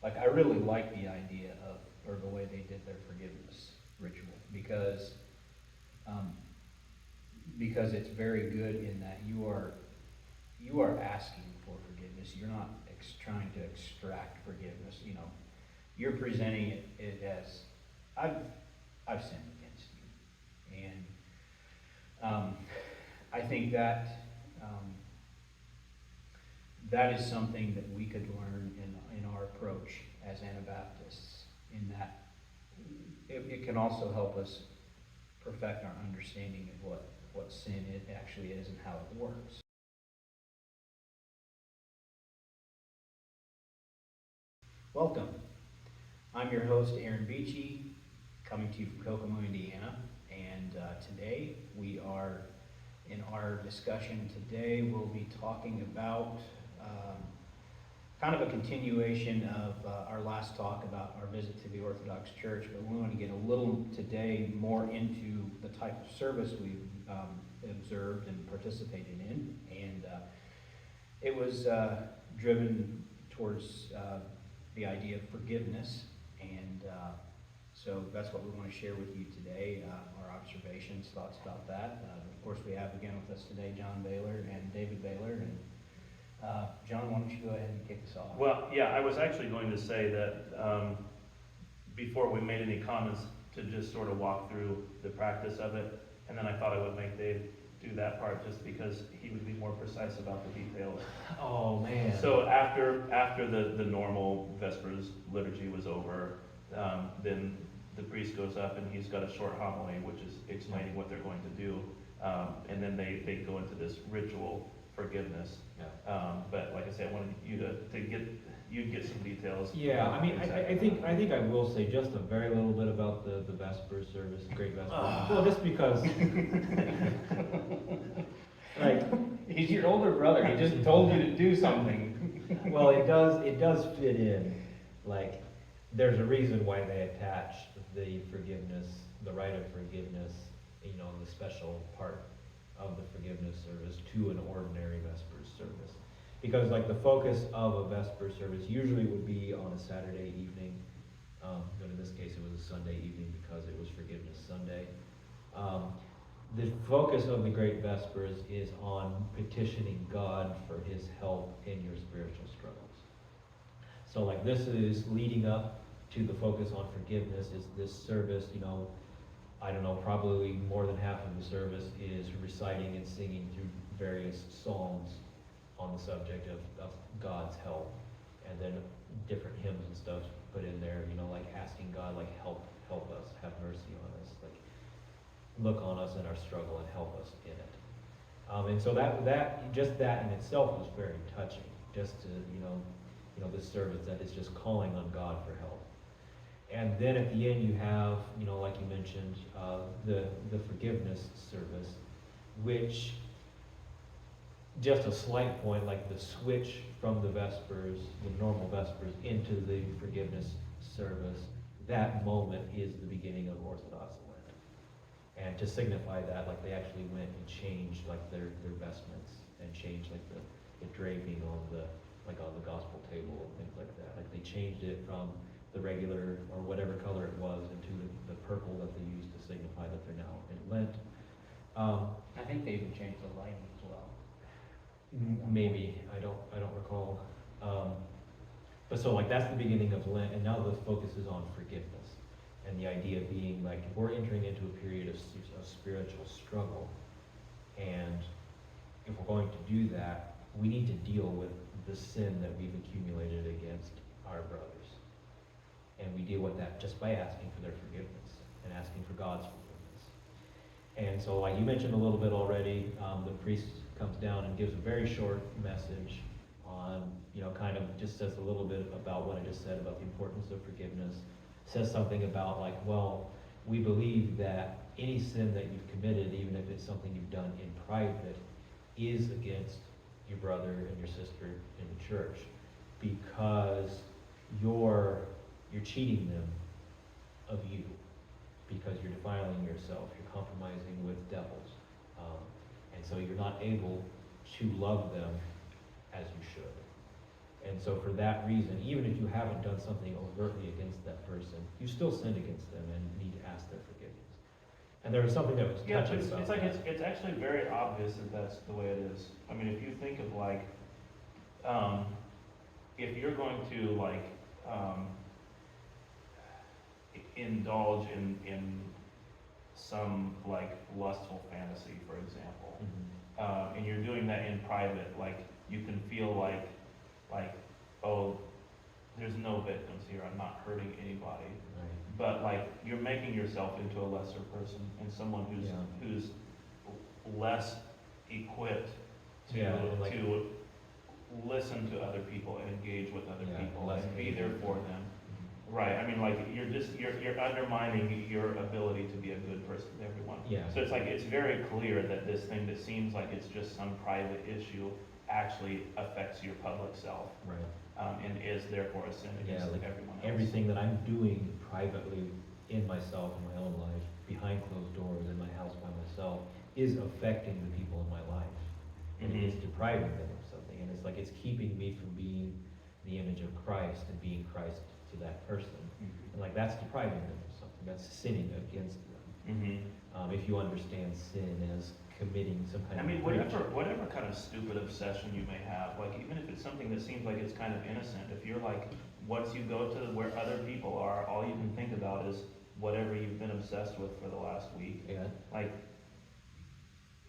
like, I really like the idea of, or the way they did their forgiveness ritual, um, because it's very good in that you are asking for forgiveness. You're not trying to extract forgiveness. You know, you're presenting it as, I've sinned against you, and I think that that is something that we could learn in our approach as Anabaptists. In that, it can also help us perfect our understanding of what sin it actually is and how it works. Welcome. I'm your host, Aaron Beachy, coming to you from Kokomo, Indiana. And today we are, in our discussion today, we'll be talking about kind of a continuation of our last talk about our visit to the Orthodox Church, but we want to get a little today more into the type of service we've observed and participated in. And it was driven towards the idea of forgiveness, and so that's what we want to share with you today, our observations, thoughts about that. Of course, we have again with us today John Baylor and David Baylor, and John, why don't you go ahead and kick us off? Well, yeah, I was actually going to say that before we made any comments, to just sort of walk through the practice of it, and then I thought I would make Dave do that part just because he would be more precise about the details. Oh, man. So after the normal Vespers liturgy was over, then the priest goes up and he's got a short homily, which is explaining what they're going to do, and then they go into this ritual forgiveness. Yeah. But like I said, I wanted you to get some details. Yeah, I mean, I think I will say just a very little bit about the Vespers service, the Great Vespers. Well, just because, like, He's your older brother. He just told you to do something. well, it does fit in. Like, there's a reason why they attach the forgiveness, the rite of forgiveness, the special part of the forgiveness service to an ordinary Vespers service. Because like the focus of a Vesper service usually would be on a Saturday evening, but in this case it was a Sunday evening because it was Forgiveness Sunday. The focus of the Great Vespers is on petitioning God for His help in your spiritual struggles. So like this is leading up to the focus on forgiveness. Is this service, I don't know, probably more than half of the service is reciting and singing through various psalms on the subject of God's help, and then different hymns and stuff put in there, like asking God, like help us, have mercy on us, like look on us in our struggle and help us in it. And so that just that in itself was very touching, just to this service that is just calling on God for help. And then at the end you have, like you mentioned, the forgiveness service, which, just a slight point, like the switch from the Vespers, the normal Vespers, into the forgiveness service, that moment is the beginning of Orthodox Lent. And to signify that, like they actually went and changed like their vestments and changed like the draping on the gospel table and things like that. Like they changed it from the regular or whatever color it was into the purple that they used to signify that they're now in Lent. I think they even changed the lighting as well. Maybe, I don't recall. But so like that's the beginning of Lent, and now the focus is on forgiveness. And the idea being like if we're entering into a period of spiritual struggle, and if we're going to do that, we need to deal with the sin that we've accumulated against our brothers. And we deal with that just by asking for their forgiveness and asking for God's forgiveness. And so like you mentioned a little bit already, the priest comes down and gives a very short message on, kind of just says a little bit about what I just said about the importance of forgiveness. Says something about like, well, we believe that any sin that you've committed, even if it's something you've done in private, is against your brother and your sister in the church, because you're cheating them of you, because you're defiling yourself, you're compromising with devils, and so you're not able to love them as you should. And so for that reason, even if you haven't done something overtly against that person, you still sinned against them and need to ask their forgiveness. And there was something that was Yeah, touching it's about like, that. it's actually very obvious that that's the way it is. I mean, if you think of like, if you're going to like, indulge in some like lustful fantasy, for example, Mhm. and you're doing that in private, like, you can feel like, oh, there's no victims here, I'm not hurting anybody. Right. But like, you're making yourself into a lesser person and someone who's, Yeah. who's less equipped to, Yeah, and like- to listen to other people and engage with other Yeah, people less and be there patient. for them. Right, I mean, like, you're undermining your ability to be a good person to everyone. Yeah. So it's like, it's very clear that this thing that seems like it's just some private issue actually affects your public self, Right. and is therefore a sin against like everyone else. everything that I'm doing privately in myself, in my own life, behind closed doors, in my house by myself, is affecting the people in my life. And it is depriving them of something. And it's like, it's keeping me from being the image of Christ and being Christ to that person. And like, that's depriving them of something. That's sinning against them. If you understand sin as committing some kind I of mean, breach. whatever kind of stupid obsession you may have, like, even if it's something that seems like it's kind of innocent, if you're like, once you go to where other people are, all you can think about is whatever you've been obsessed with for the last week, Yeah. like,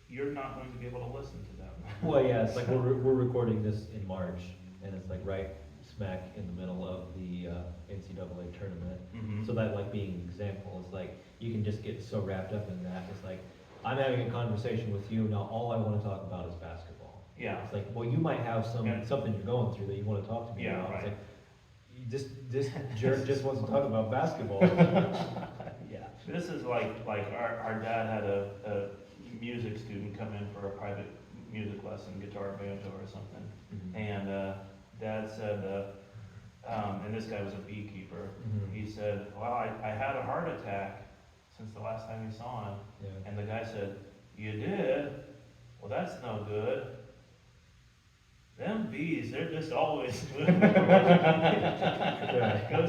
you're not going to be able to listen to them. Well, yeah, it's like we're recording this in March, and it's like right smack in the middle of the NCAA tournament. So that, like, being an example, is like, you can just get so wrapped up in that. It's like, I'm having a conversation with you, now all I want to talk about is basketball. Yeah. It's like, well, you might have Yeah. something you're going through that you want to talk to me Yeah, about. right. It's like, this jerk just wants to talk about basketball. Yeah. This is like our dad had a music student come in for a private music lesson, guitar, banjo, or something. And Dad said, and this guy was a beekeeper, he said, well, I had a heart attack since the last time you saw him. Yeah. And the guy said, you did? Well, that's no good. Them bees, they're just always moving. Goes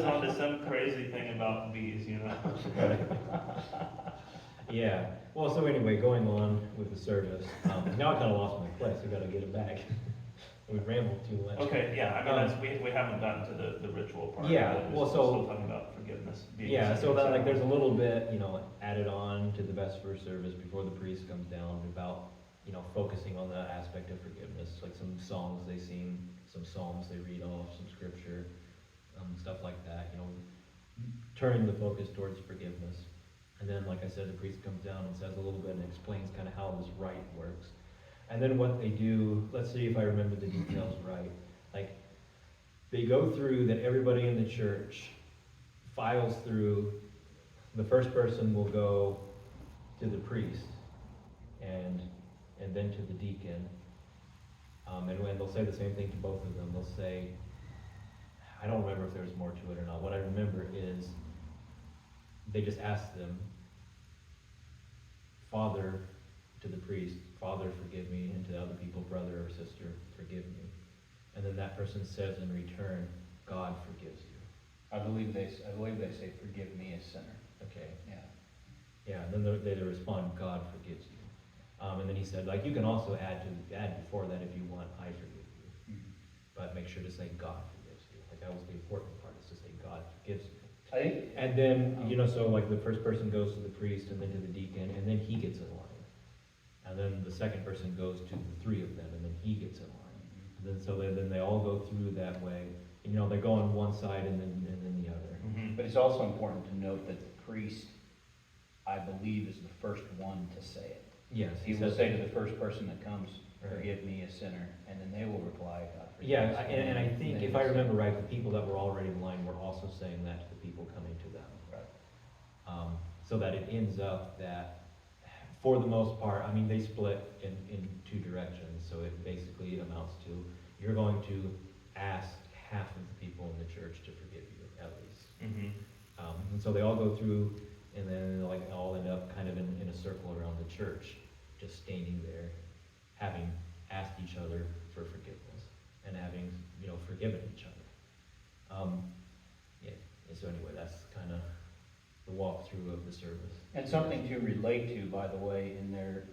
on to some crazy thing about bees, you know? Yeah, well, so anyway, going on with the service, now I kinda lost my place, I gotta get it back. We rambled too much. Okay, yeah, I mean, we haven't gotten to the ritual part. Yeah, of it. well, We're so- still talking about forgiveness. being Yeah, so that, like, accepted. there's a little bit, added on to the Vesper service before the priest comes down about, focusing on that aspect of forgiveness, like some songs they sing, some psalms they read off, some scripture, stuff like that, turning the focus towards forgiveness. And then, like I said, the priest comes down and says a little bit and explains kind of how this rite works. And then what they do, let's see if I remember the details right, like, they go through that everybody in the church files through. The first person will go to the priest and then to the deacon. And when they'll say the same thing to both of them, they'll say, I don't remember if there's more to it or not. What I remember is they just ask them, Father, to the priest, Father, forgive me, and to the other people, brother or sister, forgive me. And then that person says in return, God forgives you. I believe they say, forgive me a sinner. Okay. Yeah. Yeah, and then they respond, God forgives you. And then he said, like, you can also add before that if you want, I forgive you. But make sure to say God forgives you. Like, that was the important part, is to say God forgives you. I think, And then, so like the first person goes to the priest and then to the deacon, and then he gets in line. And then the second person goes to the three of them, and then he gets in line. And then then they all go through that way. And, they go on one side and then the other. but it's also important to note that the priest, I believe, is the first one to say it. Yes. He will say to the first person that comes, forgive me a sinner, and then they will reply, God forgive Yeah, us. and I think, if I remember right, the people that were already in line were also saying that to the people coming to them. Right. So that it ends up that, for the most part, I mean, they split in two directions, so it basically amounts to, you're going to ask half of the people in the church to forgive you, at least. And so they all go through, and then like all end up kind of in a circle around the church, just standing there, having asked each other for forgiveness. and having, forgiven each other. Yeah, and so anyway, that's kind of the walkthrough of the service. And something to relate to, by the way, in their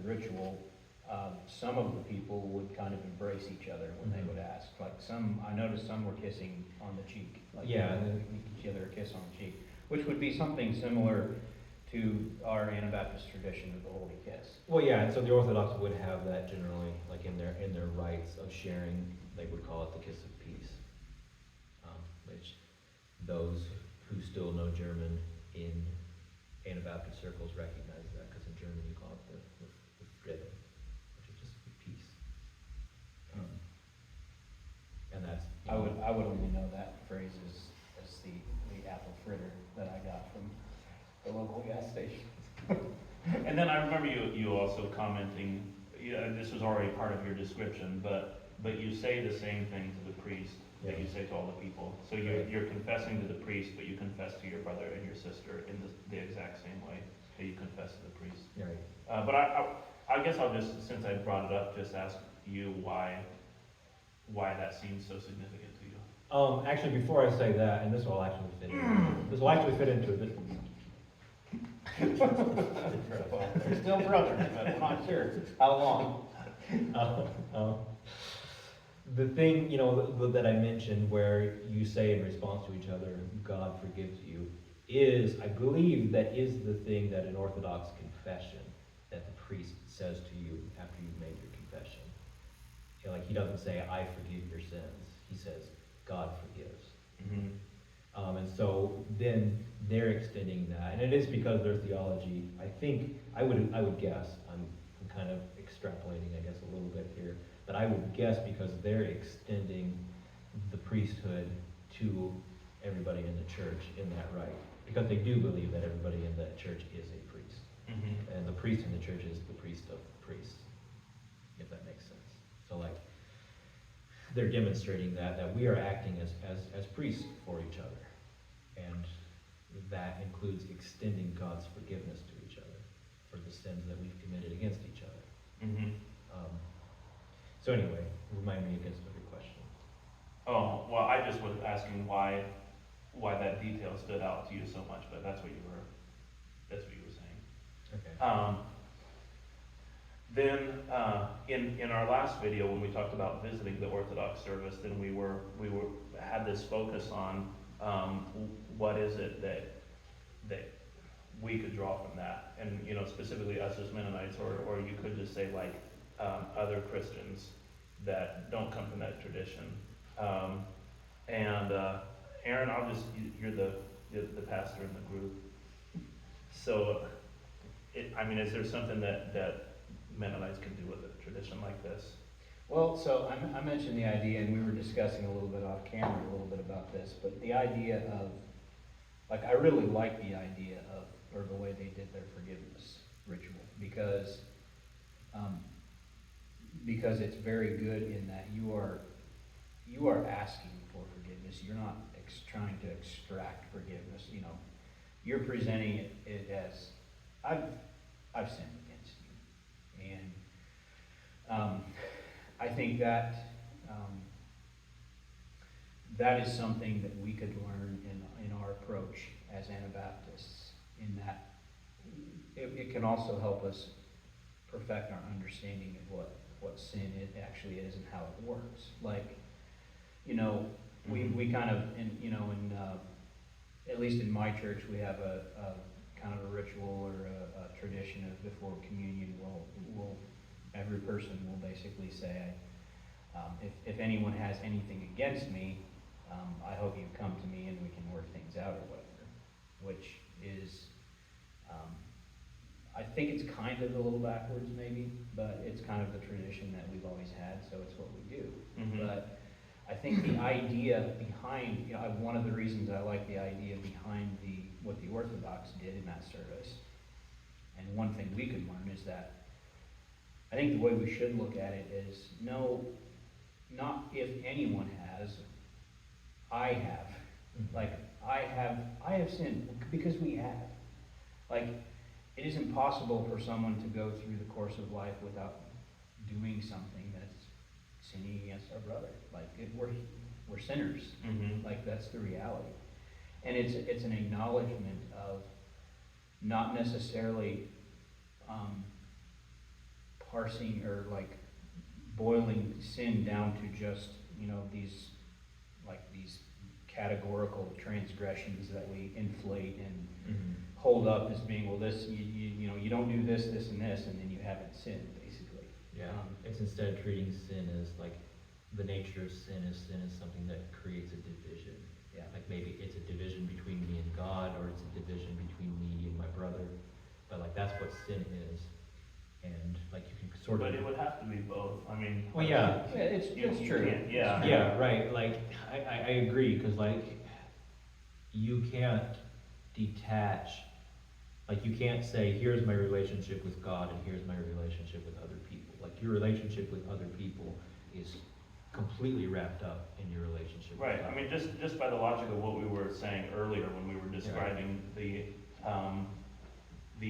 ritual, some of the people would kind of embrace each other when they would ask. Like I noticed some were kissing on the cheek. Like Yeah. they would give each other a kiss on the cheek, which would be something similar to our Anabaptist tradition of the holy kiss. Well, yeah, and so the Orthodox would have that generally, like in their rites of sharing, they would call it the kiss of peace, which those who still know German in Anabaptist circles recognize that, because in German you call it the Frieden, which is just peace. And that's I would only know that phrase as the apple fritter that I got from the local gas station. And then I remember you also commenting, this was already part of your description, but you say the same thing to the priest that you say to all the people. So you're confessing to the priest, but you confess to your brother and your sister in the exact same way that you confess to the priest. right. But I guess I'll just, since I brought it up, just ask you why that seems so significant to you. Actually, before I say that, and this will actually fit into this. They're still brothers, but I'm not sure how long. The thing, that I mentioned where you say in response to each other, God forgives you, I believe that is the thing that an Orthodox confession that the priest says to you after you've made your confession. Like, he doesn't say, I forgive your sins. He says, God forgives. Mm-hmm. And so then they're extending that, and it is because their theology, I think, I would guess, I'm kind of extrapolating, I guess, a little bit here, but I would guess because they're extending the priesthood to everybody in the church in that rite, because they do believe that everybody in that church is a priest, and the priest in the church is the priest of priests, if that makes sense. So like, they're demonstrating that we are acting as priests for each other. And that includes extending God's forgiveness to each other for the sins that we've committed against each other. Mm-hmm. So anyway, remind me against your question. Oh, well, I just was asking why that detail stood out to you so much, but that's what you were saying. Okay. Then in our last video, when we talked about visiting the Orthodox service, then we had this focus on what is it that we could draw from that, and specifically us as Mennonites, or you could just say like other Christians that don't come from that tradition. And Aaron, you're the pastor in the group, so is there something that Mennonites can do with a tradition like this? Well, so I mentioned the idea, and we were discussing a little bit off camera a little bit about this, but the idea of, like, I really like the idea of, or the way they did their forgiveness ritual, because it's very good in that you are asking for forgiveness. You're not trying to extract forgiveness. You're presenting it as, I've sinned against you, and I think that that is something that we could learn in our approach as Anabaptists, in that it can also help us perfect our understanding of what sin actually is and how it works. Like, we kind of, at least in my church, we have a kind of a ritual or a tradition of before communion, every person will basically say, if anyone has anything against me, I hope you come to me and we can work things out or whatever, which is, I think it's kind of a little backwards maybe, but it's kind of the tradition that we've always had, so it's what we do. Mm-hmm. But I think the idea behind, one of the reasons I like the idea behind what the Orthodox did in that service, and one thing we could learn is that I think the way we should look at it is, no, not if anyone has, I have. Like, I have sinned, because we have. Like, it is impossible for someone to go through the course of life without doing something that's sinning against our brother. Like, we're sinners. Mm-hmm. Like, that's the reality. And it's an acknowledgement of not necessarily parsing or like boiling sin down to just, these categorical transgressions that we inflate and hold up as being, well, this, you don't do this, this, and this, and then you haven't sinned, basically. Yeah, it's instead treating sin as like, the nature of sin is something that creates a division. Yeah. Like maybe it's a division between me and God, or it's a division between me and my brother. But like, that's what sin is. And like, you can sort of. But it would have to be both. I mean. Well, yeah. It's You true. can't- yeah. Yeah, right, like, I agree, because like, you can't detach, like, you can't say, here's my relationship with God and here's my relationship with other people. Like, your relationship with other people is completely wrapped up in your relationship with Right, God. I mean, just by the logic of what we were saying earlier when we were describing the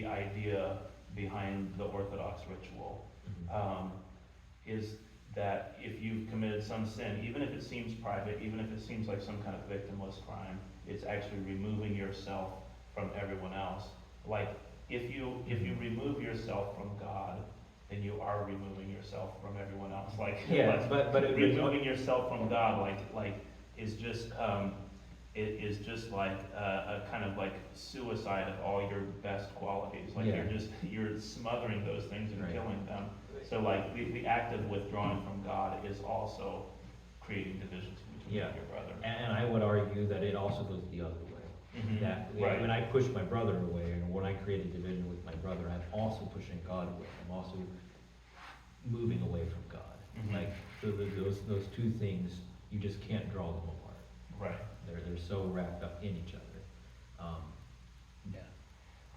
idea behind the Orthodox ritual, Mhm. is that if you've committed some sin, even if it seems private, even if it seems like some kind of victimless crime, it's actually removing yourself from everyone else. Like, if you remove yourself from God, then you are removing yourself from everyone else. Like, Yeah, but removing yourself from God, like is just it is just like a kind of like suicide of all your best qualities. Like, Yeah. you're smothering those things and Right. killing them. So like the act of withdrawing from God is also creating divisions between you and your brother. And I would argue that it also goes the other way. Mhm. That Right. when I push my brother away, and when I create a division with my brother, I'm also pushing God away. I'm also moving away from God. Mhm. Like, those two things, you just can't draw them apart. Right. They're so wrapped up in each other. Yeah.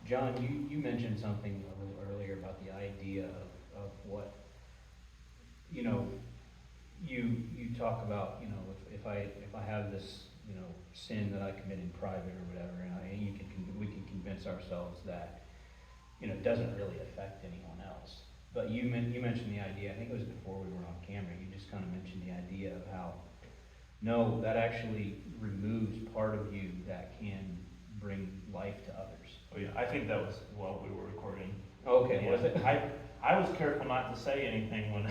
John, you mentioned something a little earlier about the idea of what, you talk about, if I have this, sin that I commit in private or whatever, and we can convince ourselves that, it doesn't really affect anyone else. But you mentioned the idea, I think it was before we were on camera, you just kind of mentioned the idea of how, no, that actually removes part of you that can bring life to others. Oh yeah, I think that was while we were recording. Okay, Yeah. was it? I was careful not to say anything when,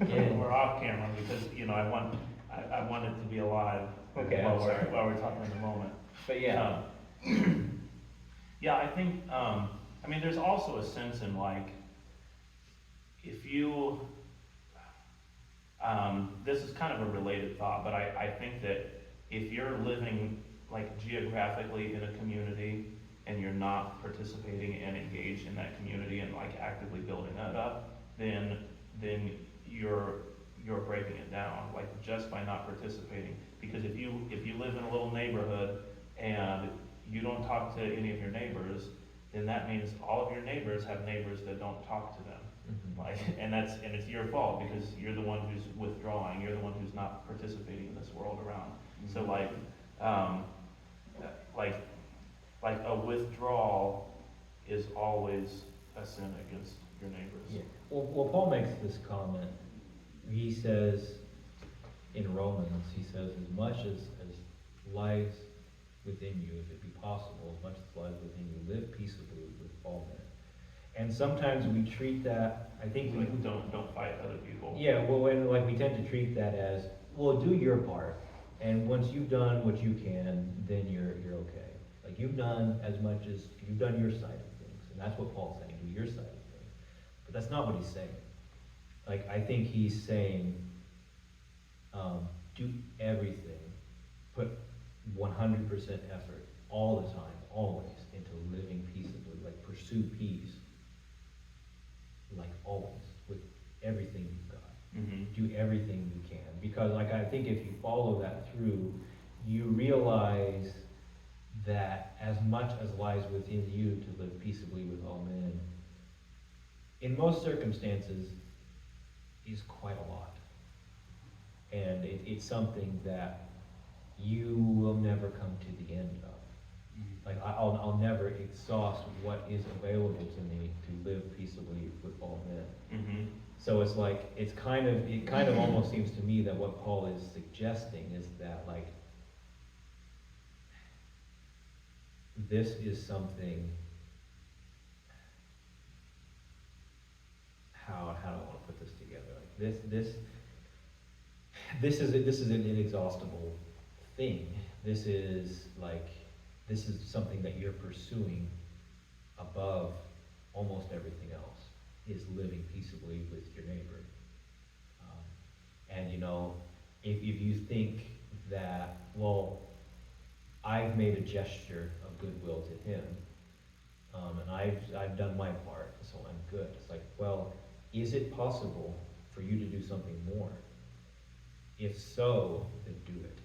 when we're off camera, because, I want it to be alive Okay, while I'm sorry. while we're talking in the moment. But yeah, Yeah, I think, there's also a sense in like, if you, this is kind of a related thought, but I think that if you're living like geographically in a community and you're not participating and engaged in that community and like actively building that up, then you're breaking it down, like just by not participating. Because if you live in a little neighborhood and you don't talk to any of your neighbors, then that means all of your neighbors have neighbors that don't talk to them. Mhm. Like, and it's your fault, because you're the one who's withdrawing, you're the one who's not participating in this world around. Mm-hmm. So like a withdrawal is always a sin against your neighbors. Yeah. Well, Paul makes this comment. He says in Romans, he says, as much as lies within you, if it be possible, as much as lies within you, live peaceably with all men. And sometimes we treat that, I think we Like, don't fight other people. yeah, well, when like we tend to treat that as, well, do your part, and once you've done what you can, then you're okay. Like, you've done as much as you've done your side of things, and that's what Paul's saying, do your side of things. But that's not what he's saying. Like, I think he's saying, do everything, put 100% effort all the time, always, into living peaceably. Like, pursue peace, like always, with everything you've got. Mm-hmm. Do everything you can, because like, I think if you follow that through, you realize that as much as lies within you to live peaceably with all men, in most circumstances, is quite a lot. And it's something that you will never come to the end of. Like, I'll never exhaust what is available to me to live peaceably with all men. Mm-hmm. So it's like, it kind of almost seems to me that what Paul is suggesting is that, like, this is something, how do I want to put this together? Like this is an inexhaustible thing. This is something that you're pursuing above almost everything else, is living peaceably with your neighbor. And if you think that, well, I've made a gesture of goodwill to him, and I've done my part, so I'm good. It's like, well, is it possible for you to do something more? If so, then do it.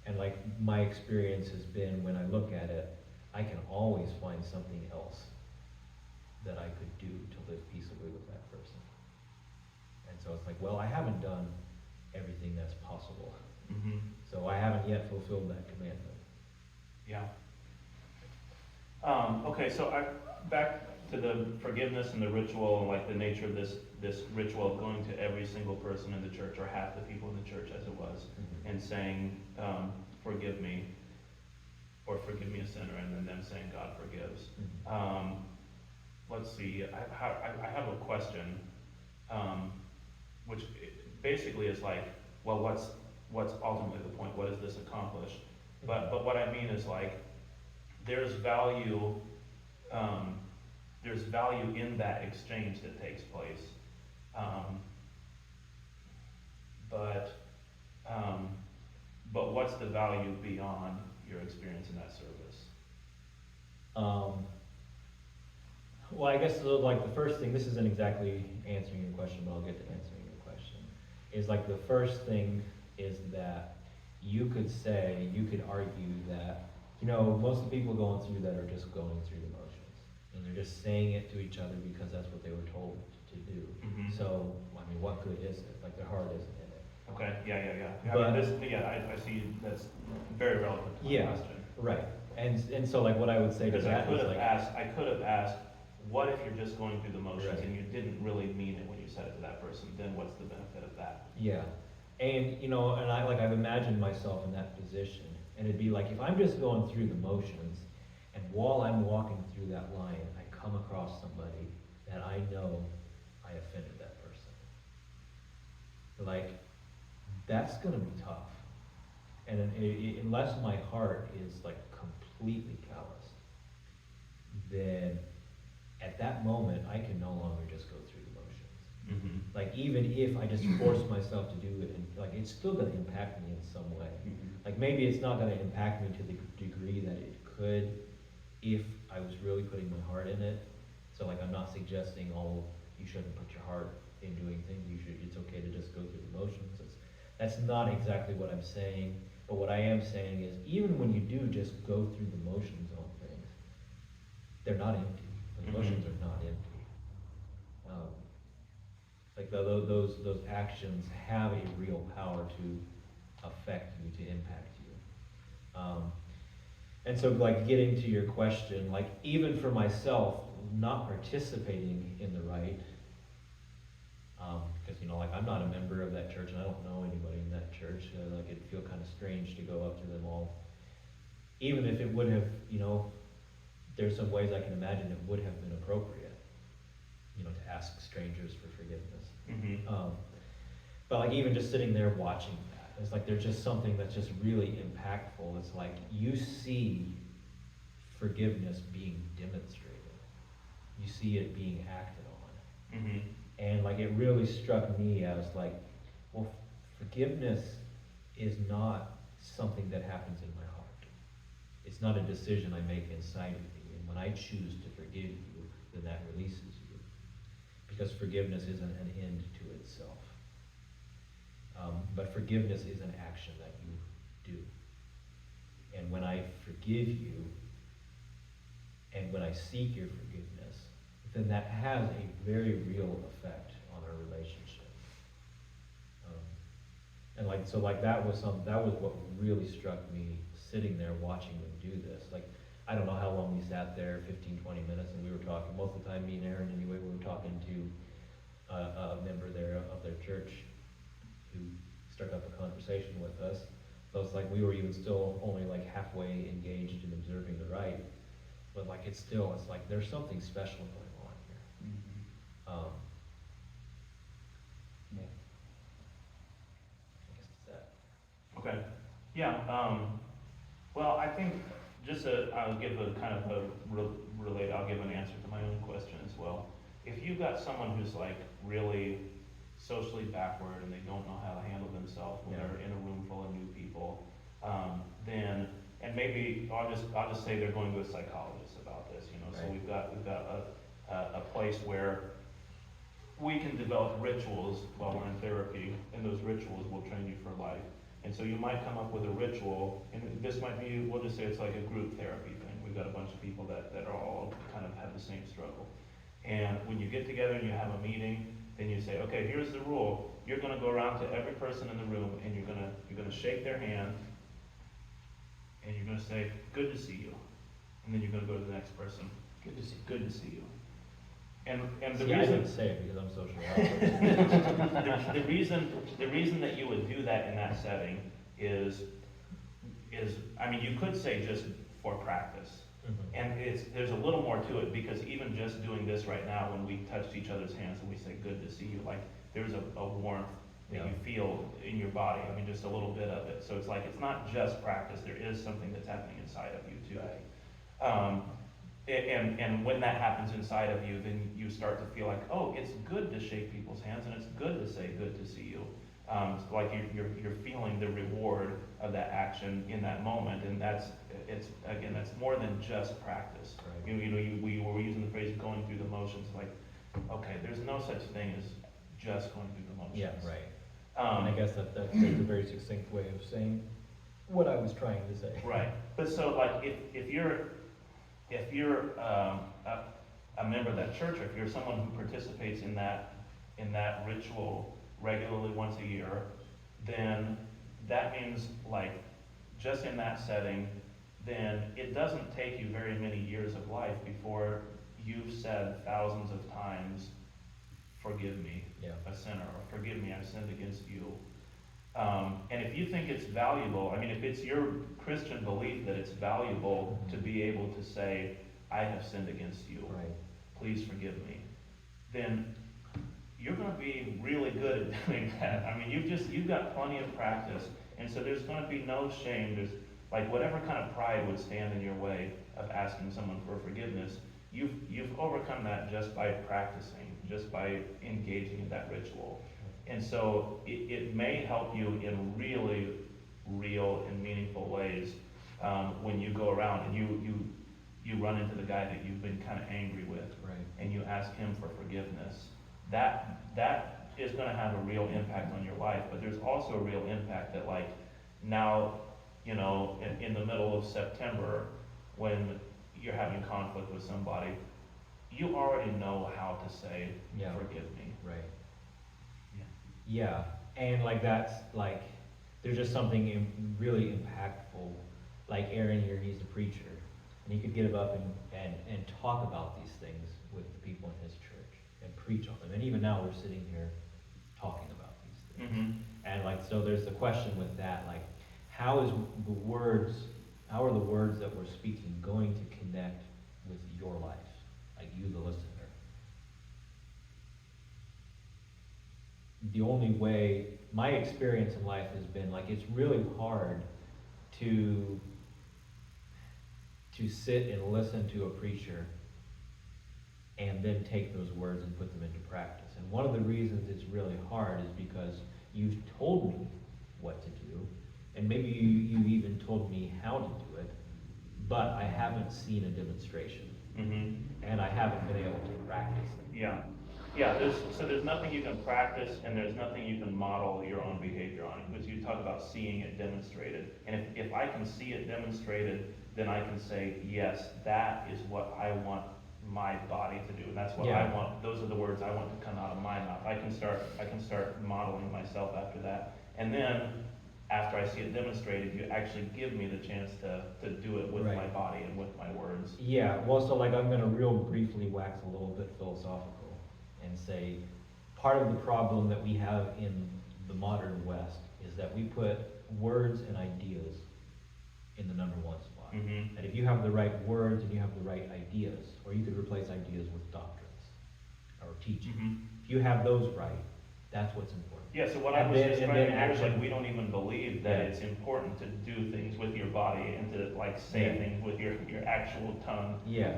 And like my experience has been, when I look at it, I can always find something else that I could do to live peaceably with that person. And so it's like, well, I haven't done everything that's possible. Mm-hmm. So I haven't yet fulfilled that commandment. Yeah. Okay, so back to the forgiveness and the ritual, and like the nature of this ritual of going to every single person in the church, or half the people in the church as it was, Mm-hmm. and saying, forgive me, or forgive me a sinner, and then them saying God forgives. Mm-hmm. Let's see, I have a question, which basically is like, well, what's ultimately the point? What does this accomplish? But what I mean is, like, there's value in that exchange that takes place. But what's the value beyond your experience in that service? Well, I guess like the first thing, this isn't exactly answering your question, but I'll get to answering your question, is like the first thing is that you could argue that, most of the people going through that are just going through the motions. And they're just saying it to each other because that's what they were told to do. Mm-hmm. So, I mean, what good is it? Like, their heart isn't in it. Okay, yeah. But- I see that's very relevant to my Yeah. question. Right. And so like what I would say to Because I that could is have like, asked, what if you're just going through the motions Right. and you didn't really mean it when you said it to that person? Then what's the benefit of that? yeah. And, and I've imagined myself in that position. And it'd be like, if I'm just going through the motions, and while I'm walking through that line, I come across somebody that I know I offended that person. Like, that's gonna be tough. And unless my heart is like completely calloused, then at that moment, I can no longer just go through the motions. Mm-hmm. Like, even if I just force myself to do it, and like, it's still gonna impact me in some way. Like, maybe it's not gonna impact me to the degree that it could if I was really putting my heart in it. So like, I'm not suggesting, oh, you shouldn't put your heart in doing things, it's okay to just go through the motions. That's not exactly what I'm saying, but what I am saying is, even when you do just go through the motions on things, they're not empty. The Mhm. motions are not empty. Like those actions have a real power to affect you, to impact you. And so, like, getting to your question, like, even for myself, not participating in the rite, because, like, I'm not a member of that church, and I don't know anybody in that church, like, it'd feel kind of strange to go up to them all. Even if it would have, there's some ways I can imagine it would have been appropriate, to ask strangers for forgiveness. Mm-hmm. But like, even just sitting there watching that, it's like there's just something that's just really impactful. It's like you see forgiveness being demonstrated. You see it being acted on. Mm-hmm. And like, it really struck me as like, well, forgiveness is not something that happens in my heart. It's not a decision I make inside of me. And when I choose to forgive you, then that releases you. Because forgiveness isn't an end to itself. But forgiveness is an action that you do. And when I forgive you, and when I seek your forgiveness, then that has a very real effect on our relationship. And like, so like that was what really struck me sitting there watching them do this. Like, I don't know how long we sat there, 15, 20 minutes, and we were talking, most of the time, me and Aaron anyway, we were talking to a member there of their church who struck up a conversation with us. So it's like we were even still only like halfway engaged in observing the rite, but like it's like there's something special going on here. Mhm. Yeah. I guess it's that. Okay, yeah, well, I think I'll give a kind of I'll give an answer to my own question as well. If you've got someone who's like really socially backward and they don't know how to handle themselves when Yeah. they're in a room full of new people, then, and maybe I'll just say they're going to a psychologist about this, you know, so Right. we've got a place where we can develop rituals while we're in therapy, and those rituals will train you for life. And so you might come up with a ritual, and this might be, we'll just say it's like a group therapy thing. We've got a bunch of people that are all kind of have the same struggle. And when you get together and you have a meeting, then you say, okay, here's the rule. You're gonna go around to every person in the room, and you're gonna shake their hand, and you're gonna say, good to see you. And then you're gonna go to the next person, good to see you. And the See, I reason, didn't say it because I'm social awkward. the reason that you would do that in that setting is, I mean, you could say just for practice. Mhm. And there's a little more to it, because even just doing this right now, when we touched each other's hands and we say, good to see you, like, there's a warmth that Yeah. you feel in your body. I mean, just a little bit of it. So it's like, it's not just practice, there is something that's happening inside of you too. And when that happens inside of you, then you start to feel like, oh, it's good to shake people's hands, and it's good to say, good to see you. Like you're feeling the reward of that action in that moment, and that's more than just practice. Right. We were using the phrase going through the motions, like, okay, there's no such thing as just going through the motions. Yeah, right. And I guess that's a very succinct way of saying what I was trying to say. Right, but so like if you're a member of that church, or if you're someone who participates in that ritual regularly once a year, then that means, like, just in that setting, then it doesn't take you very many years of life before you've said thousands of times, forgive me, Yeah. a sinner, or forgive me, I've sinned against you. And if you think it's valuable, I mean, if it's your Christian belief that it's valuable to be able to say, I have sinned against you, Right. please forgive me, then you're going to be really good at doing that. I mean, you've got plenty of practice, and so there's going to be no shame. There's, like, whatever kind of pride would stand in your way of asking someone for forgiveness, you've overcome that just by practicing, just by engaging in that ritual. And so it may help you in really real and meaningful ways when you go around and you run into the guy that you've been kind of angry with, Right. and you ask him for forgiveness. That is going to have a real impact on your life, but there's also a real impact that, like, now, you know, in the middle of September, when you're having conflict with somebody, you already know how to say, Yeah. forgive me. Right. Yeah. Yeah, and like that's like, there's just something really impactful. Like Aaron here, he's a preacher, and he could get up and talk about these things with the people in his church and preach on them. And even now we're sitting here talking about these things. Mm-hmm. And like, so there's the question with that, like, how are the words that we're speaking going to connect with your life, like you, the listener? The only way, my experience in life has been, like, it's really hard to sit and listen to a preacher and then take those words and put them into practice. And one of the reasons it's really hard is because you've told me what to do, and maybe you've even told me how to do it, but I haven't seen a demonstration, Mm-hmm. and I haven't been able to practice it. Yeah. Yeah, there's nothing you can practice, and there's nothing you can model your own behavior on. Because you talk about seeing it demonstrated. And if I can see it demonstrated, then I can say, yes, that is what I want my body to do. And that's what I want, those are the words I want to come out of my mouth. I can start modeling myself after that. And then, after I see it demonstrated, you actually give me the chance to do it with Right. my body and with my words. Yeah, well, so like I'm gonna real briefly wax a little bit philosophical and say, part of the problem that we have in the modern West is that we put words and ideas in the number one spot. Mm-hmm. And if you have the right words and you have the right ideas, or you could replace ideas with doctrines or teaching. Mm-hmm. If you have those right, that's what's important. Yeah, so what I And was then- and describing then here is like, action. we don't even believe that Yeah. it's important to do things with your body and to like say Yeah. things with your actual tongue. Yeah,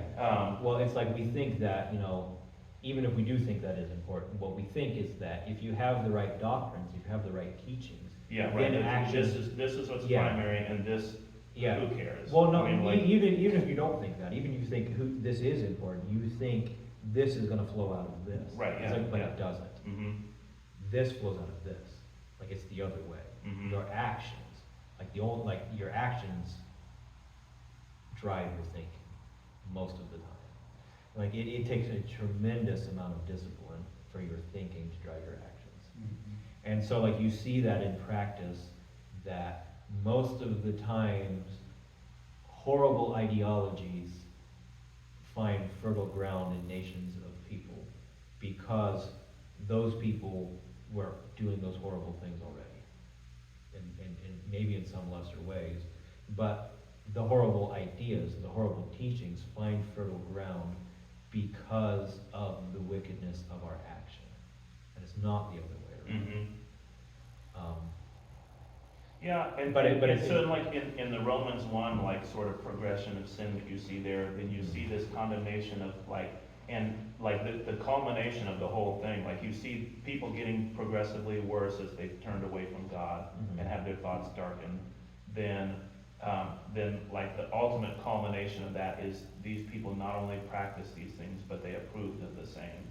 well, it's like we think that, you know, even if we do think that is important, what we think is that if you have the right doctrines, if you have the right teachings, Yeah, right, then action. this is what's Yeah. primary, and this, Yeah. who cares? Well, no, I mean, like, even if you don't think that, even if you think this is important, you think this is gonna flow out of this. Right, It's yeah, like, but yeah. it doesn't. mm-hmm, This flows out of this, like it's the other way. mm-hmm, Your actions, like your actions drive your thinking most of the time. Like it takes a tremendous amount of discipline for your thinking to drive your actions. And so like you see that in practice, that most of the times horrible ideologies find fertile ground in nations of people because those people were doing those horrible things already. And maybe in some lesser ways. But the horrible ideas, the horrible teachings find fertile ground because of the wickedness of our action. And it's not the other way around. mm-hmm. Um, Yeah, and, But it- and, but and it- so like in the Romans 1, like sort of progression of sin that you see there, then you see this condemnation of like, and like the culmination of the whole thing, like you see people getting progressively worse as they've turned away from God Mhm. and have their thoughts darkened. Then like the ultimate culmination of that is these people not only practice these things, but they approved of the same.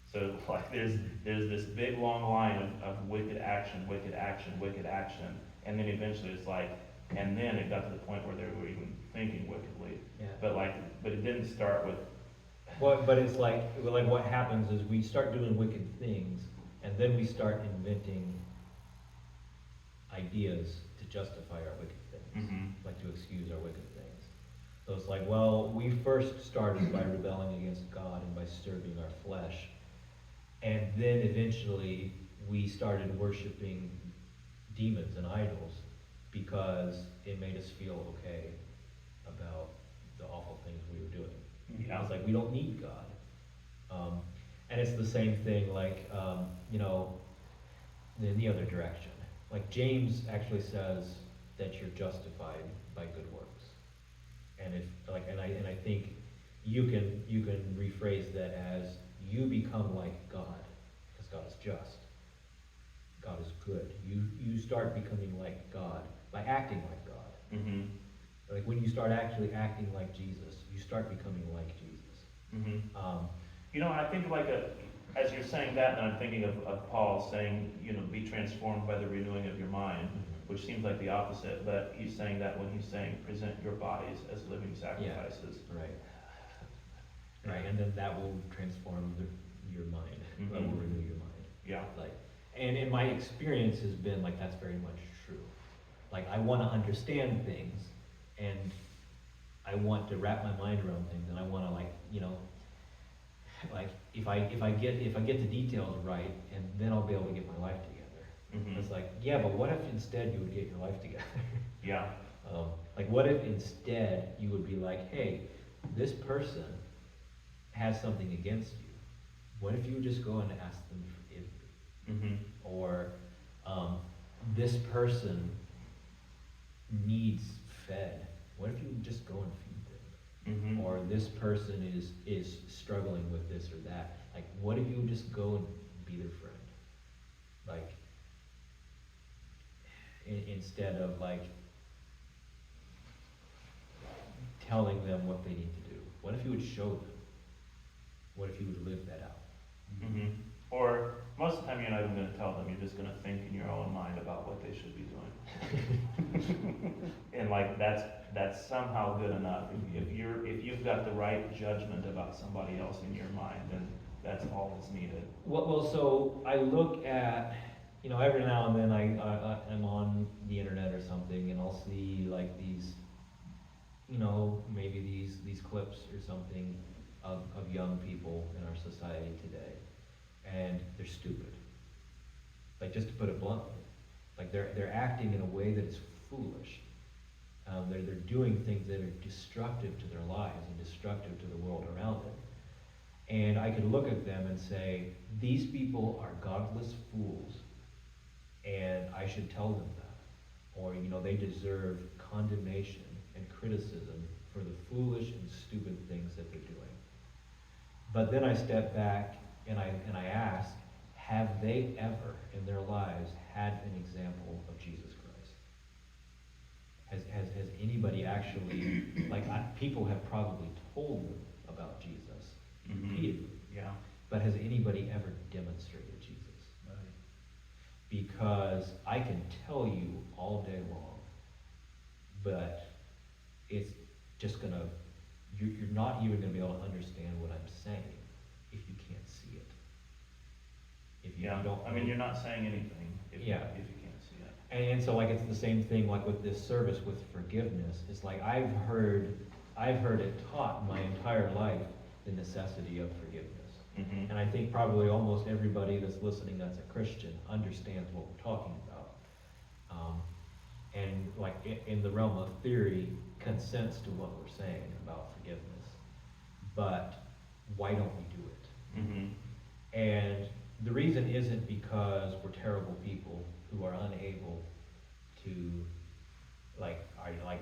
So like there's this big long line of wicked action, wicked action, wicked action, and then eventually it's like, and then it got to the point where they were even thinking wickedly. yeah. But it didn't start with, Well, but it's like what happens is we start doing wicked things, and then we start inventing ideas to justify our wicked things, like to excuse our wicked things. So it's like, well, we first started by rebelling against God and by serving our flesh, and then eventually we started worshiping demons and idols because it made us feel okay about the awful things we were doing. yeah, It's like, we don't need God. And it's the same thing, like, you know, in the other direction. Like, James actually says that you're justified by good works. And I think you can rephrase that as you become like God, because God is just. God is good. You start becoming like God by acting like God. mm-hmm, Like when you start actually acting like Jesus, you start becoming like Jesus. mm-hmm. You know, I think like as you're saying that, and I'm thinking of Paul saying, you know, be transformed by the renewing of your mind, which seems like the opposite, but he's saying that when he's saying present your bodies as living sacrifices. Right. Right, and then that will transform your mind. That will renew your mind. Yeah. Like, and in my experience has been like that's very much true. Like I want to understand things, and I want to wrap my mind around things, and I want to like, you know, like if I get the details right, and then I'll be able to get my life together. Mm-hmm. It's like, yeah, but what if instead you would get your life together? Yeah. Like what if instead you would be like, hey, this person has something against you. What if you would just go and ask them to forgive you? Mm-hmm. Or this person needs fed. What if you would just go and feed them? Mm-hmm. Or this person is struggling with this or that. Like, what if you would just go and be their friend? Like, instead of like telling them what they need to do. What if you would show them? What if you would live that out? Mm-hmm. Or most of the time you're not even going to tell them, you're just going to think in your own mind about what they should be doing. And like that's somehow good enough. If you've got the right judgment about somebody else in your mind, then that's all that's needed. Well, so I look at every now and then I'm on the internet or something, and I'll see like these, maybe these clips or something of young people in our society today, and they're stupid. Like, just to put it bluntly, like they're acting in a way that is foolish. They're doing things that are destructive to their lives and destructive to the world around them. And I could look at them and say, these people are godless fools, and I should tell them that. Or, they deserve condemnation and criticism for the foolish and stupid things that they're doing. But then I step back and I ask, have they ever in their lives had an example of Jesus Christ? Has anybody actually, people have probably told them about Jesus repeatedly, Yeah. but has anybody ever demonstrated Jesus? Because I can tell you all day long, but it's just you're not even gonna be able to understand what I'm saying if you can't see it. If you Yeah, don't. I mean, you're not saying anything if you Yeah. can't see it. And so it's the same thing with this service with forgiveness. It's like I've heard it taught my entire life, the necessity of forgiveness. Mm-hmm. And I think probably almost everybody that's listening that's a Christian understands what we're talking about. And in the realm of theory, consents to what we're saying about forgiveness. But why don't we do it? Mm-hmm. And the reason isn't because we're terrible people who are unable to,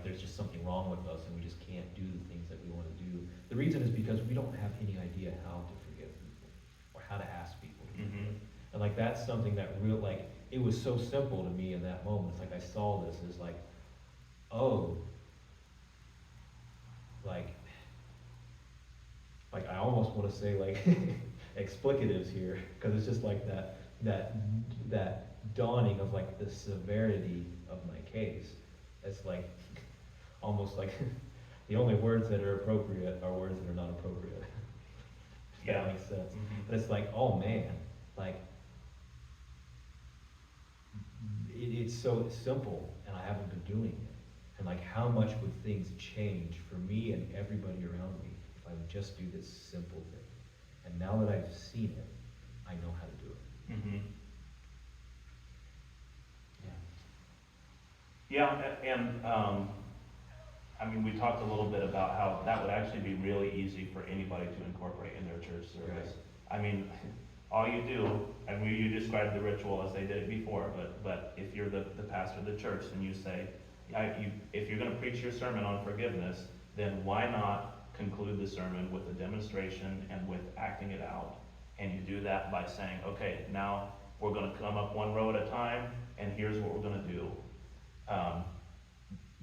there's just something wrong with us and we just can't do the things that we want to do. The reason is because we don't have any idea how to forgive people or how to ask people to forgive. Mm-hmm. And that's something that it was so simple to me in that moment. It's like I saw this as I almost want to say explicatives here, because it's just like that dawning of the severity of my case. It's almost like the only words that are appropriate are words that are not appropriate. If Yeah. that makes sense. Mm-hmm. But it's oh man, it's so simple, and I haven't been doing it. And how much would things change for me and everybody around me if I would just do this simple thing? And now that I've seen it, I know how to do it. Mm-hmm. Yeah. Yeah, and I mean, we talked a little bit about how that would actually be really easy for anybody to incorporate in their church service. Right. I mean, all you do, and you described the ritual as they did it before, but if you're the pastor of the church, then you say, if you're going to preach your sermon on forgiveness, then why not conclude the sermon with a demonstration and with acting it out? And you do that by saying, okay, now we're going to come up one row at a time, and here's what we're going to do.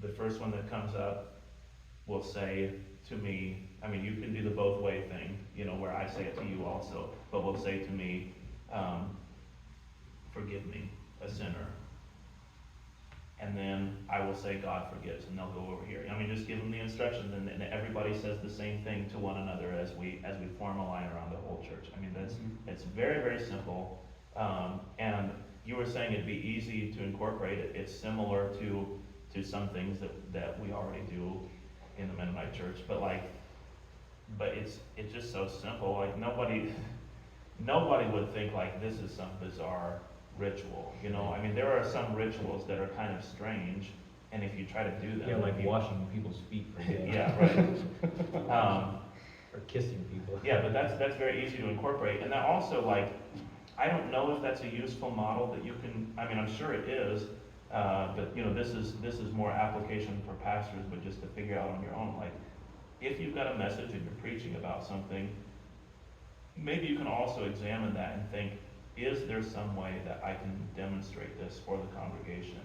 The first one that comes up will say to me, I mean, you can do the both way thing, where I say it to you also, but will say to me, forgive me, a sinner. And then I will say, God forgives, and they'll go over here. I mean, just give them the instructions, and everybody says the same thing to one another as we form a line around the whole church. I mean, it's very, very simple. And you were saying it'd be easy to incorporate it. It's similar to some things that we already do in the Mennonite church, but it's just so simple. Nobody would think this is some bizarre ritual, I mean, there are some rituals that are kind of strange, and if you try to do them, washing people's feet for day. Yeah, right. Or kissing people. Yeah, but that's very easy to incorporate, and that also I don't know if that's a useful model that you can. I mean, I'm sure it is, but this is more application for pastors, but just to figure out on your own, if you've got a message and you're preaching about something, maybe you can also examine that and think, is there some way that I can demonstrate this for the congregation?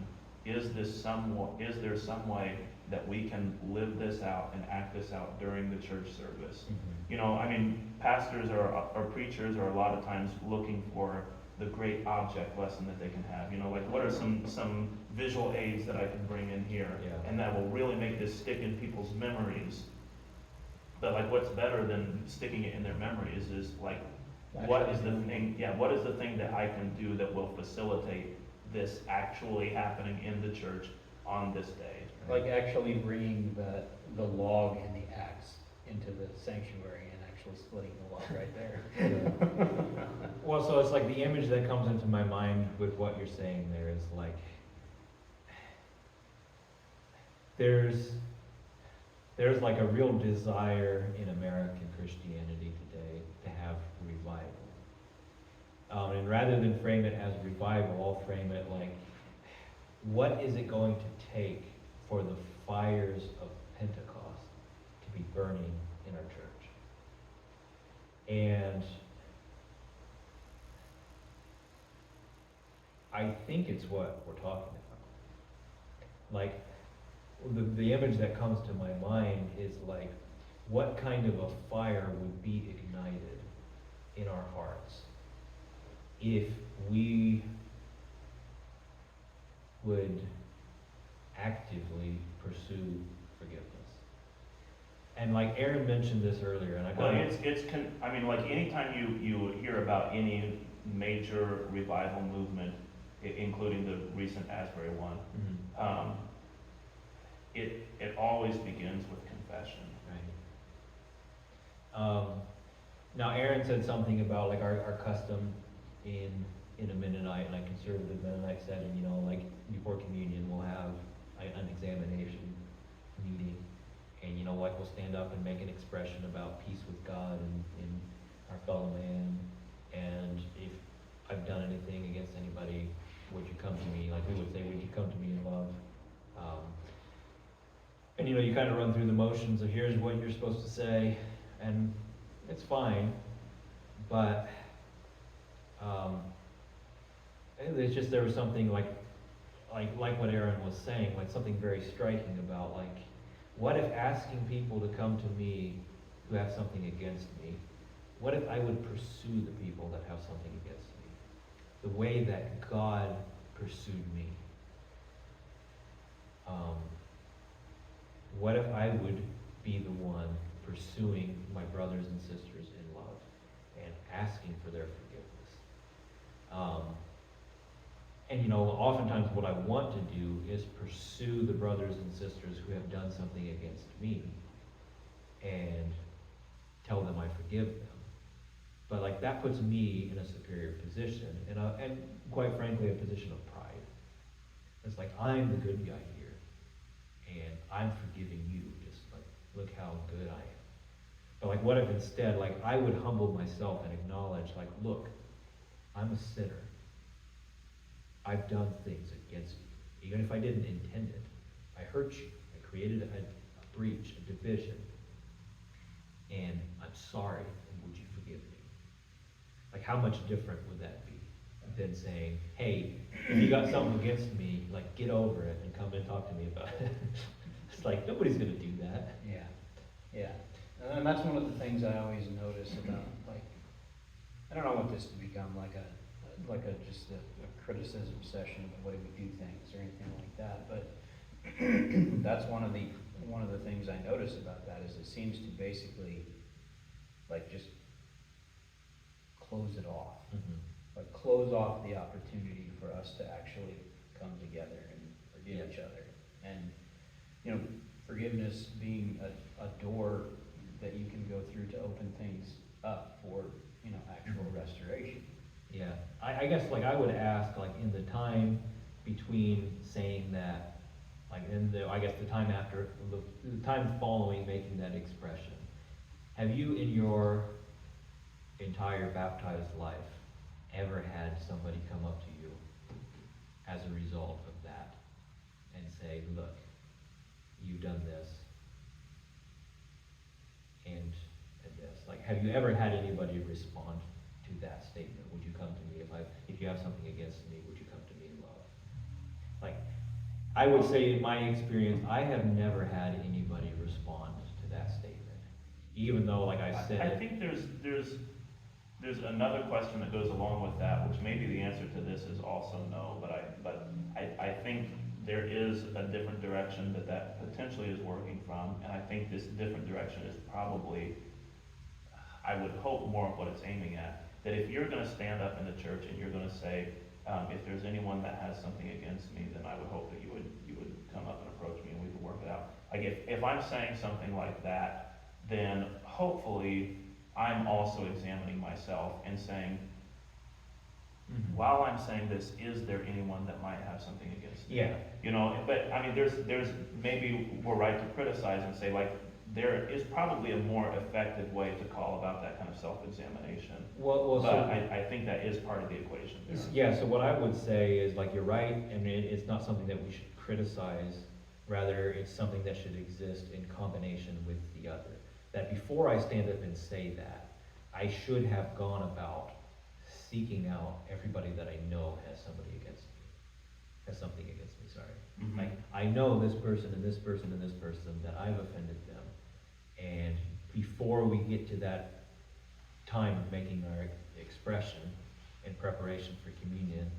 Is there some way that we can live this out and act this out during the church service? Mm-hmm. I mean, pastors or preachers are a lot of times looking for the great object lesson that they can have. What are some visual aids that I can bring in here, Yeah. and that will really make this stick in people's memories. But what's better than sticking it in their memories is what is the thing, what is the thing that I can do that will facilitate this actually happening in the church on this day? Like actually bringing the log and the axe into the sanctuary and actually splitting the log right there. Well, so it's like the image that comes into my mind with what you're saying there is like, there's like a real desire in American Christianity today to have revival. And rather than frame it as revival, I'll frame it like, what is it going to take for the fires of Pentecost to be burning in our church? And I think it's what we're talking about. Like, the image that comes to my mind is like, what kind of a fire would be ignited in our hearts if we would actively pursue forgiveness? And like Aaron mentioned this earlier, and I mean, like anytime you hear about any major revival movement, including the recent Asbury one, Mhm. It always begins with confession. Right. Now Aaron said something about like our custom in a Mennonite, like conservative Mennonite setting, you know, like before communion we'll have an examination meeting, and you know, like we'll stand up and make an expression about peace with God and our fellow man, and if I've done anything against anybody, would you come to me? Like we would say, would you come to me in love? And you know, you kind of run through the motions of here's what you're supposed to say, and it's fine, but it's just, there was something like what Aaron was saying, like something very striking about like, what if asking people to come to me who have something against me, what if I would pursue the people that have something against me the way that God pursued me? What if I would be the one pursuing my brothers and sisters in love and asking for their forgiveness? And you know, oftentimes what I want to do is pursue the brothers and sisters who have done something against me and tell them I forgive them. But like that puts me in a superior position, and quite frankly, a position of pride. It's like, I'm the good guy here, and I'm forgiving you, just like, look how good I am. But like, what if instead, like, I would humble myself and acknowledge, like, look, I'm a sinner. I've done things against you, even if I didn't intend it. I hurt you. I created a breach, a division, and I'm sorry, and would you forgive me? Like, how much different would that be than saying, hey, if you got something against me, like, get over it and come and talk to me about it. It's like, nobody's going to do that. Yeah. And that's one of the things I always notice about, like, I don't want this to become like a criticism session of the way we do things or anything like that, but that's one of the things I notice about that is it seems to basically like just close it off. Mm-hmm. Like close off the opportunity for us to actually come together and forgive each other. And, you know, forgiveness being a door that you can go through to open things up for, you know, actual restoration. Yeah, I guess like I would ask, like in the time between saying that, like I guess the time after, the time following making that expression, have you in your entire baptized life ever had somebody come up to you as a result of that and say, look, you've done this and this? Like, have you ever had anybody respond to that statement? Would you come to me if you have something against me, would you come to me in love? Like, I would say in my experience, I have never had anybody respond to that statement, even though, like I said, I think there's another question that goes along with that, which maybe the answer to this is also no, but I think there is a different direction that potentially is working from, and I think this different direction is probably, I would hope, more of what it's aiming at, that if you're gonna stand up in the church and you're gonna say, if there's anyone that has something against me, then I would hope that you would come up and approach me and we could work it out. Like if I'm saying something like that, then hopefully I'm also examining myself and saying, while I'm saying this, is there anyone that might have something against me? Yeah. You know, but I mean, there's maybe we're right to criticize and say, like, there is probably a more effective way to call about that kind of self-examination. Well, But so, I think that is part of the equation there. yeah, so what I would say is, like, you're right, and it's not something that we should criticize, rather it's something that should exist in combination with the other. That before I stand up and say that, I should have gone about seeking out everybody that I know has something against me, sorry. Mhm. Like, I know this person and this person and this person, that I've offended them. And before we get to that time of making our expression in preparation for communion,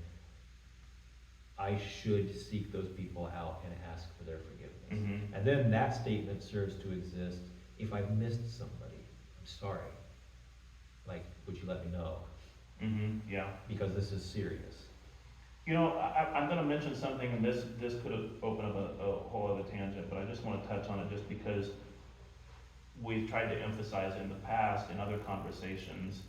I should seek those people out and ask for their forgiveness. Mhm. And then that statement serves to exist if I've missed somebody. I'm sorry. Like, would you let me know? Yeah. Because this is serious. You know, I'm going to mention something, and this could have opened up a whole other tangent, but I just want to touch on it just because we've tried to emphasize in the past, in other conversations,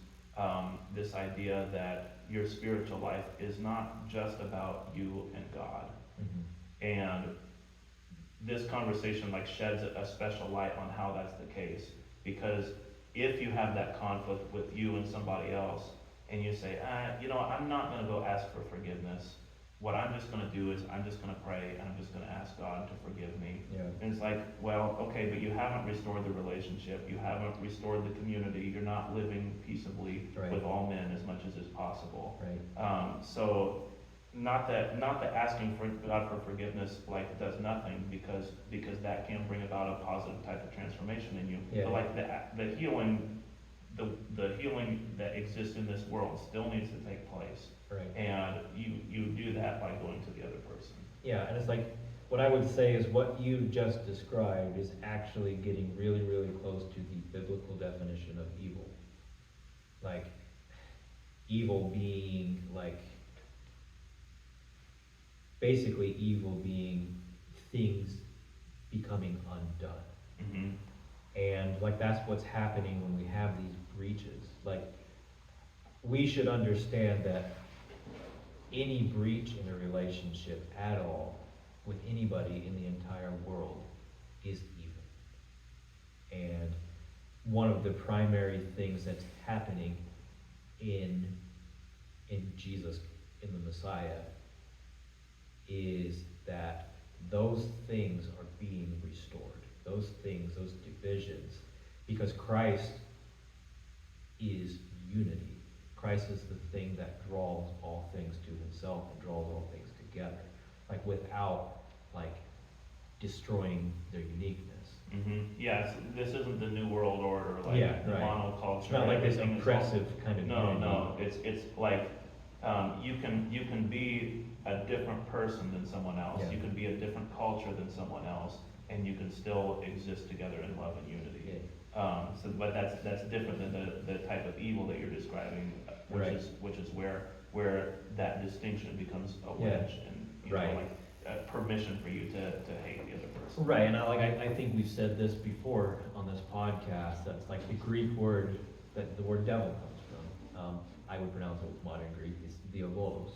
this idea that your spiritual life is not just about you and God. And this conversation like sheds a special light on how that's the case. Because if you have that conflict with you and somebody else, and you say, you know, I'm not going to go ask for forgiveness. What I'm just going to do is I'm just going to pray and I'm just going to ask God to forgive me. Yeah. And it's like, well, okay, but you haven't restored the relationship. You haven't restored the community. You're not living peaceably Right. with all men as much as is possible. Right. So not that asking for God for forgiveness like does nothing, because that can bring about a positive type of transformation in you. Yeah. But like the healing. The healing that exists in this world still needs to take place. Right. And you do that by going to the other person. Yeah, and it's like, what I would say is what you just described is actually getting really, really close to the biblical definition of evil. Like, evil being like, basically evil being things becoming undone. Mm-hmm. And like, that's what's happening when we have these breaches. Like, we should understand that any breach in a relationship at all with anybody in the entire world is evil. And one of the primary things that's happening in Jesus, in the Messiah, is that those things are being restored. Those things, those divisions, because Christ is unity. Christ is the thing that draws all things to himself and draws all things together. Like, without, like, destroying their uniqueness. Mm-hmm. Yeah, this isn't the New World Order, like Yeah, right. monoculture. It's not like this everything is oppressive kind of unity. No, it's like you can be a different person than someone else. Yeah. You can be a different culture than someone else, and you can still exist together in love and unity. Yeah. But that's different than the type of evil that you're describing, which is where that distinction becomes a wedge, and you know, like permission for you to hate the other person. Right, and I think we've said this before on this podcast. That's like the Greek word that the word devil comes from. I would pronounce it with modern Greek is diabolos,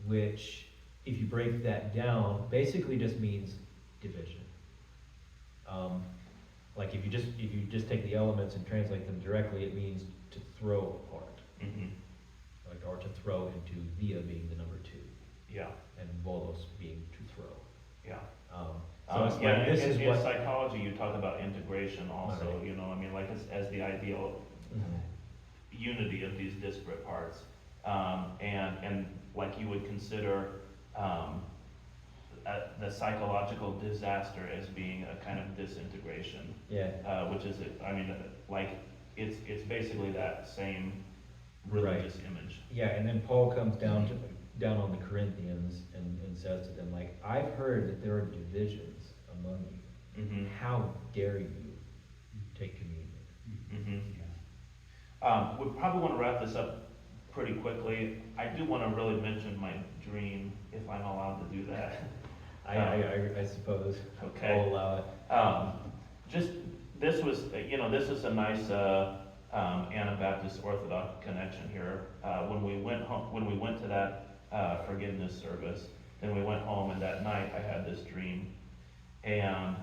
which, if you break that down, basically just means division. Like, if you just take the elements and translate them directly, it means to throw apart. Mm-hmm. Like, or to throw into dia being the number 2. Yeah. And bolos being to throw. Yeah. So it's yeah, like, this is in what psychology you talk about integration also. Right. You know, I mean, like as the ideal unity of these disparate parts, and like you would consider the psychological disaster as being a kind of disintegration. Yeah. Which is, I mean, like it's basically that same religious image. Yeah, and then Paul comes down on the Corinthians and says to them, like, I've heard that there are divisions among you. Mm-hmm. How dare you take communion? Mm-hmm. We probably want to wrap this up pretty quickly. I do want to really mention my dream, if I'm allowed to do that. I suppose. Okay. I'll allow it. Just, this was, this is a nice Anabaptist Orthodox connection here. When we went to that forgiveness service, then we went home, and that night I had this dream. And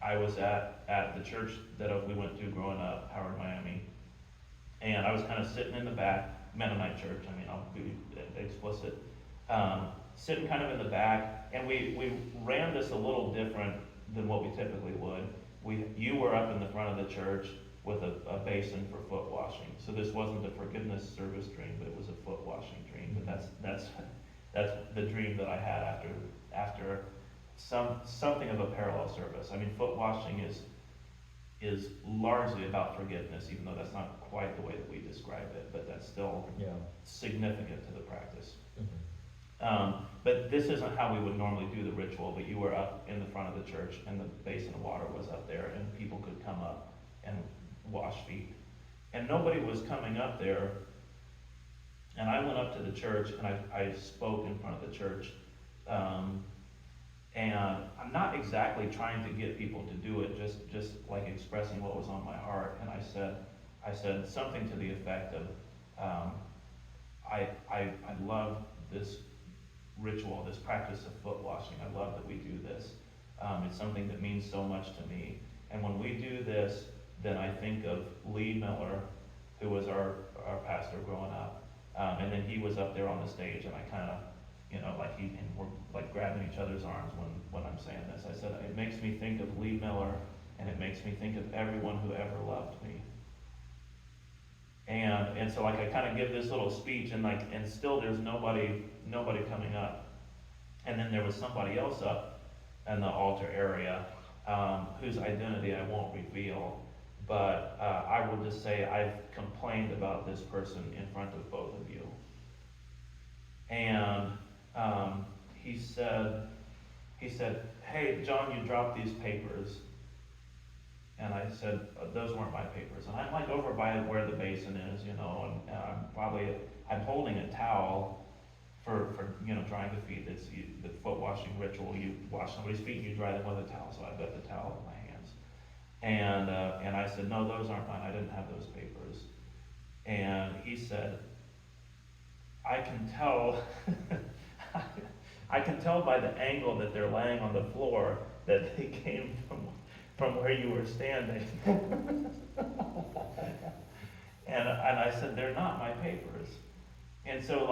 I was at the church that we went to growing up, Howard, Miami. And I was kind of sitting in the back, Mennonite church, I mean, I'll be explicit. Sitting kind of in the back, and we ran this a little different than what we typically would. You were up in the front of the church with a basin for foot washing. So this wasn't a forgiveness service dream, but it was a foot washing dream. But that's the dream that I had after something of a parallel service. I mean, foot washing is largely about forgiveness, even though that's not quite the way that we describe it, but that's still significant to the practice. But this isn't how we would normally do the ritual, but you were up in the front of the church, and the basin of water was up there, and people could come up and wash feet. And nobody was coming up there, and I went up to the church, and I spoke in front of the church. And I'm not exactly trying to get people to do it, just like expressing what was on my heart. And I said something to the effect of, I love this ritual, this practice of foot washing. I love that we do this. It's something that means so much to me. And when we do this, then I think of Lee Miller, who was our pastor growing up. And then he was up there on the stage, and I kind of, and we're like grabbing each other's arms when I'm saying this. I said, it makes me think of Lee Miller, and it makes me think of everyone who ever loved me. And so like I kind of give this little speech, and still there's nobody coming up. And then there was somebody else up in the altar area, whose identity I won't reveal, but I will just say I've complained about this person in front of both of you. And he said, hey, John, you dropped these papers. And I said, those weren't my papers. And I'm like over by where the basin is, and I'm holding a towel for drying the feet. It's the foot washing ritual. You wash somebody's feet and you dry them with a towel. So I got the towel in my hands. And I said, no, those aren't mine. I didn't have those papers. And he said, I can tell, I can tell by the angle that they're laying on the floor that they came from where you were standing. And I said, they're not my papers. And so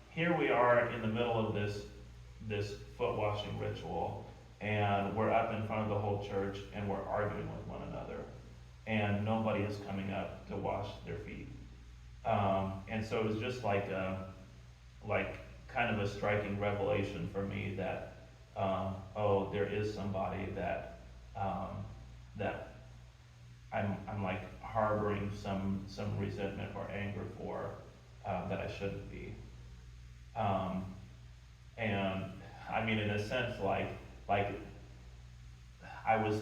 here we are in the middle of this foot washing ritual, and we're up in front of the whole church, and we're arguing with one another, and nobody is coming up to wash their feet. And so it was just like kind of a striking revelation for me that, there is somebody that I'm like harboring some resentment or anger for, that I shouldn't be. And I mean, in a sense, like I was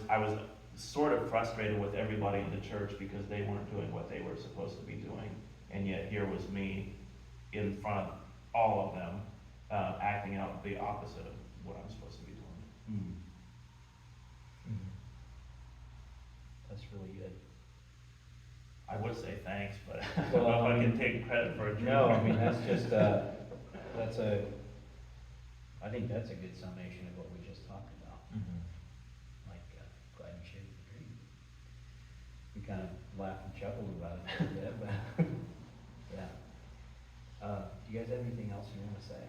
sort of frustrated with everybody in the church because they weren't doing what they were supposed to be doing, and yet here was me in front of all of them, acting out the opposite of what I'm supposed to be doing. That's really good. I would say thanks, but I don't know if I can take credit for it. No, I mean, that's just, I think that's a good summation of what we just talked about. Glad you shared the dream. We kind of laughed and chuckled about it a bit, but yeah. Do you guys have anything else you want to say?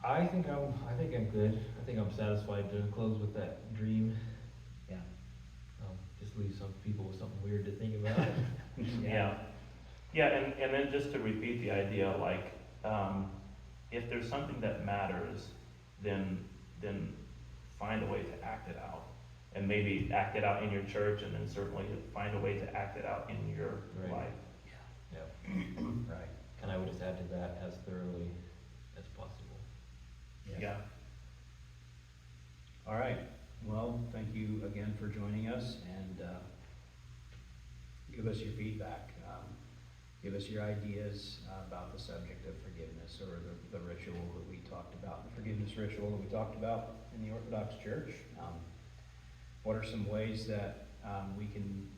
I think I'm good. I think I'm satisfied to close with that dream. Yeah. Just leave some people with something weird to think about. Yeah. Yeah, and then just to repeat the idea, if there's something that matters, then find a way to act it out. And maybe act it out in your church, and then certainly find a way to act it out in your life. Yeah. Right. And I would just add to that, as thoroughly as possible. Yeah. All right. Well, thank you again for joining us, and give us your feedback. Give us your ideas about the subject of forgiveness, or the ritual that we talked about, the forgiveness ritual that we talked about in the Orthodox Church. What are some ways that we can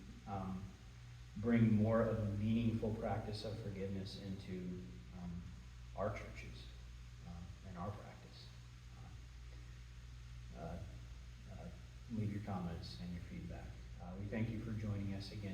bring more of a meaningful practice of forgiveness into our churches and our practice? Leave your comments and your feedback. We thank you for joining us again.